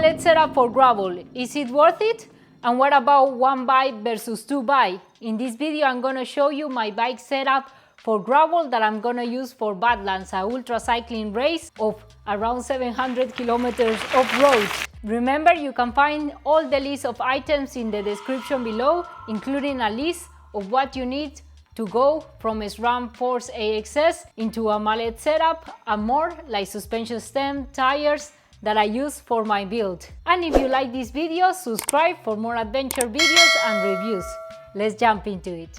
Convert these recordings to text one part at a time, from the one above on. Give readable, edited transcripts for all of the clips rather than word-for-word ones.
Mullet setup for gravel. Is it worth it? And what about one bike versus two bike? In this video, I'm gonna show you my bike setup for gravel that I'm gonna use for Badlands, a ultra cycling race of around 700 kilometers off-road. Remember, you can find all the list of items in the description below, including a list of what you need to go from a SRAM AXS into a Mullet setup and more, like suspension stem, tires that I use for my build. And if you like this video, subscribe for more adventure videos and reviews. Let's jump into it.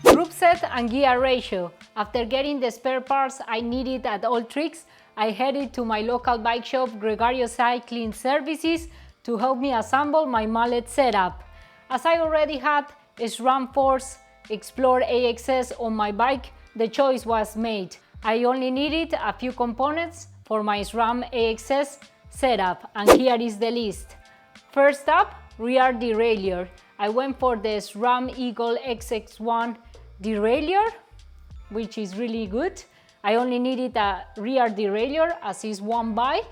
Groupset and gear ratio. After getting the spare parts I needed at all tricks, I headed to my local bike shop, Gregario Cycling Services, to help me assemble my Mullet setup. As I already had a SRAM XTR AXS on my bike, the choice was made. I only needed a few components for my SRAM AXS setup, and here is the list. First up, rear derailleur. I went for the SRAM Eagle XX1 derailleur, which is really good. I only needed a rear derailleur as is one by,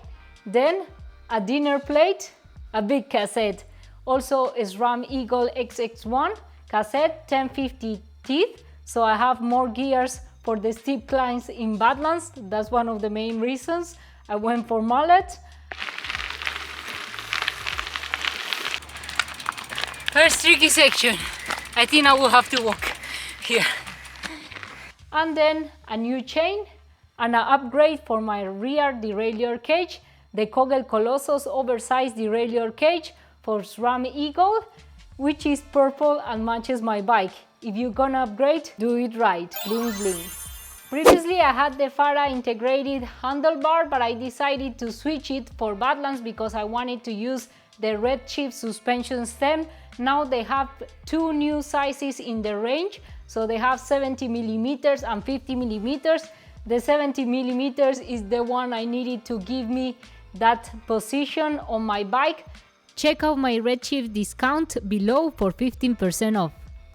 then a dinner plate, a big cassette. Also SRAM Eagle XX1 cassette, 1050 teeth, so I have more gears for the steep climbs in Badlands. That's one of the main reasons I went for Mullet. First tricky section. I think I will have to walk here. And then a new chain and an upgrade for my rear derailleur cage, the Kogel Colossus oversized derailleur cage for SRAM Eagle, which is purple and matches my bike. If you're gonna upgrade, do it right, bling bling. Previously I had the Fara integrated handlebar, but I decided to switch it for Badlands because I wanted to use the Redshift suspension stem. Now they have two new sizes in the range, so they have 70 millimeters and 50 millimeters. The 70 millimeters is the one I needed to give me that position on my bike. Check out my Redshift discount below for 15% off,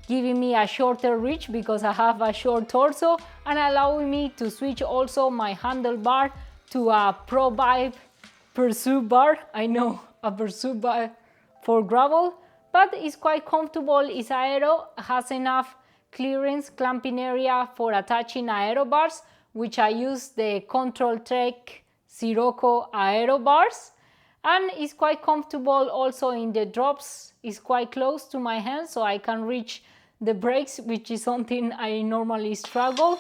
giving me a shorter reach because I have a short torso, and allowing me to switch also my handlebar to a Pro Vibe Pursuit bar. I know, a Pursuit bar for gravel, but it's quite comfortable. It's aero, has enough clearance, clamping area for attaching aero bars, which I use the Control Trek Sirocco aero bars. And it's quite comfortable also in the drops. It's quite close to my hand, so I can reach the brakes, which is something I normally struggle.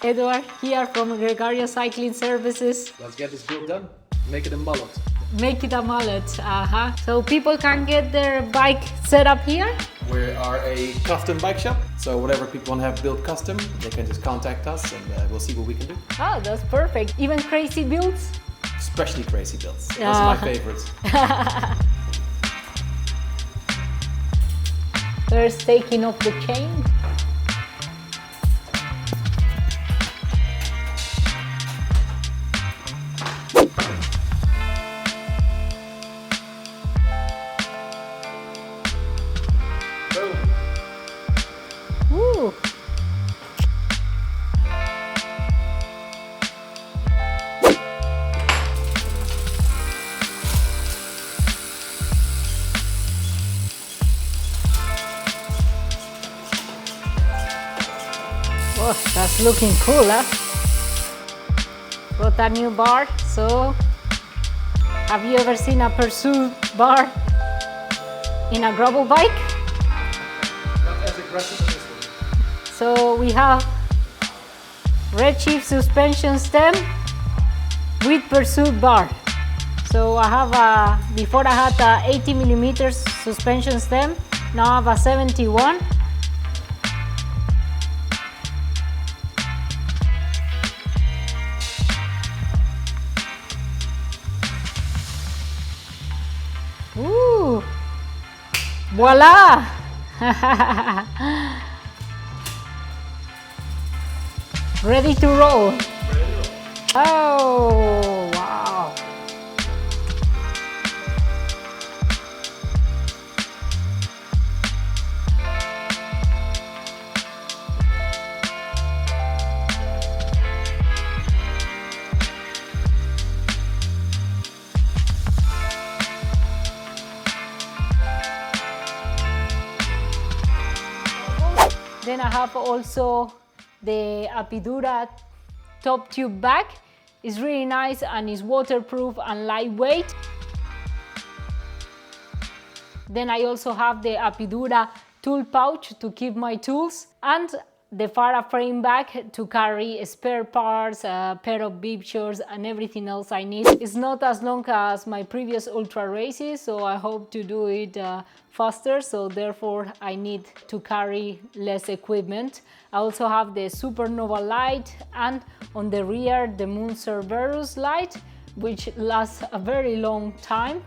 Edward here from Gregario Cycling Services. Let's get this build done. Make it a Mullet. Make it a Mullet, So people can get their bike set up here? We are a custom bike shop, so whatever people want to have built custom, they can just contact us and we'll see what we can do. Oh, that's perfect. Even crazy builds? Especially crazy builds. Those are my favorites. First taking off the chain. Woo. Oh, that's looking cool, huh? Got a new bar. So, have you ever seen a Pursuit bar in a gravel bike? Not as aggressive as this one. So we have Redshift suspension stem with Pursuit bar. So I have before I had a 80 millimeters suspension stem, now I have a 71. Ooh, voila! Ready to roll. Oh, wow. Then I have also the Apidura top tube bag. It's really nice and is waterproof and lightweight. Then I also have the Apidura tool pouch to keep my tools, and the Fara frame bag to carry spare parts, a pair of bib shorts and everything else I need. It's not as long as my previous ultra races, so I hope to do it faster, so therefore I need to carry less equipment. I also have the Supernova light, and on the rear the Moon Cerberus light, which lasts a very long time.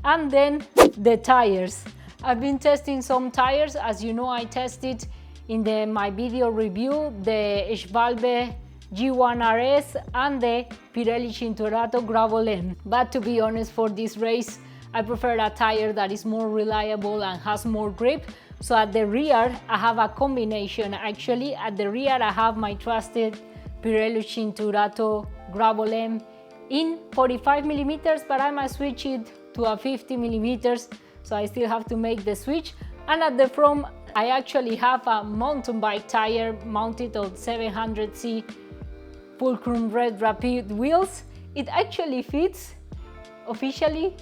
And then the tires. I've been testing some tires. As you know, I tested in my video review the Schwalbe G1 RS and the Pirelli Cinturato Gravel M. But to be honest, for this race, I prefer a tire that is more reliable and has more grip. So at the rear, I have a combination. Actually, at the rear, I have my trusted Pirelli Cinturato Gravel M in 45 millimeters, but I might switch it to a 50 millimeters, so I still have to make the switch. And at the front, I actually have a mountain bike tire mounted on 700C Fulcrum Red Rapid wheels. It actually fits officially,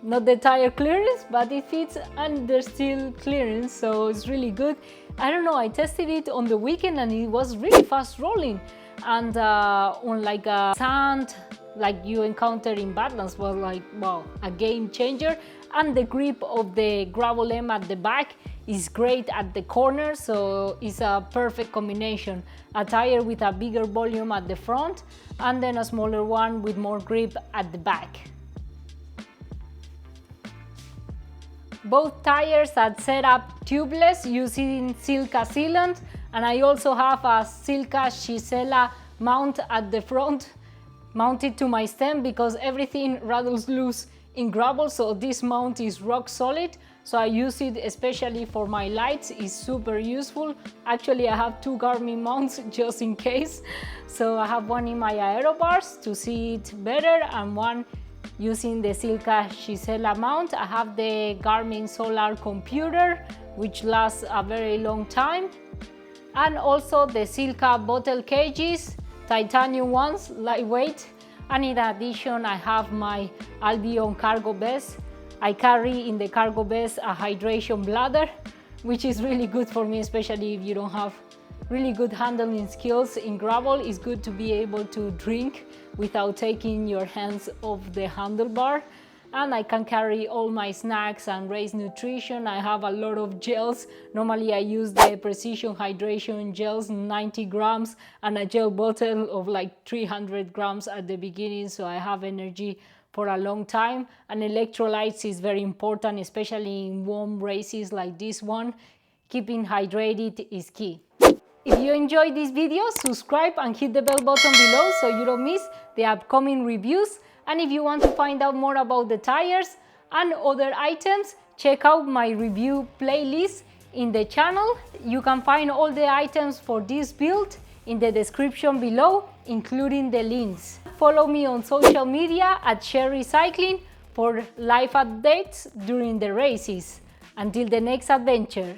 not the tire clearance, but it fits and there's still clearance, so it's really good. I don't know, I tested it on the weekend and it was really fast rolling, and on like a sand like you encounter in Badlands was like, wow, a game changer. And the grip of the Gravel M at the back is great at the corner, so it's a perfect combination. A tire with a bigger volume at the front and then a smaller one with more grip at the back. Both tires are set up tubeless using Silca sealant, and I also have a Silca Chisella mount at the front mounted to my stem because everything rattles loose in gravel, so this mount is rock solid. So I use it especially for my lights. It's super useful. Actually, I have two Garmin mounts just in case. So I have one in my aero bars to see it better and one using the Silca Chisella mount. I have the Garmin Solar computer, which lasts a very long time, and also the Silca bottle cages, titanium ones, lightweight. And in addition, I have my Albion cargo vest. I carry in the cargo vest a hydration bladder, which is really good for me, especially if you don't have really good handling skills in gravel. It's good to be able to drink without taking your hands off the handlebar. And I can carry all my snacks and race nutrition. I have a lot of gels. Normally I use the Precision Hydration gels, 90 grams, and a gel bottle of like 300 grams at the beginning, so I have energy for a long time. And electrolytes is very important, especially in warm races like this one. Keeping hydrated is key. If you enjoyed this video, subscribe and hit the bell button below so you don't miss the upcoming reviews. And if you want to find out more about the tires and other items, check out my review playlist in the channel. You can find all the items for this build in the description below, including the links. Follow me on social media at Sherry Cycling for live updates during the races. Until the next adventure.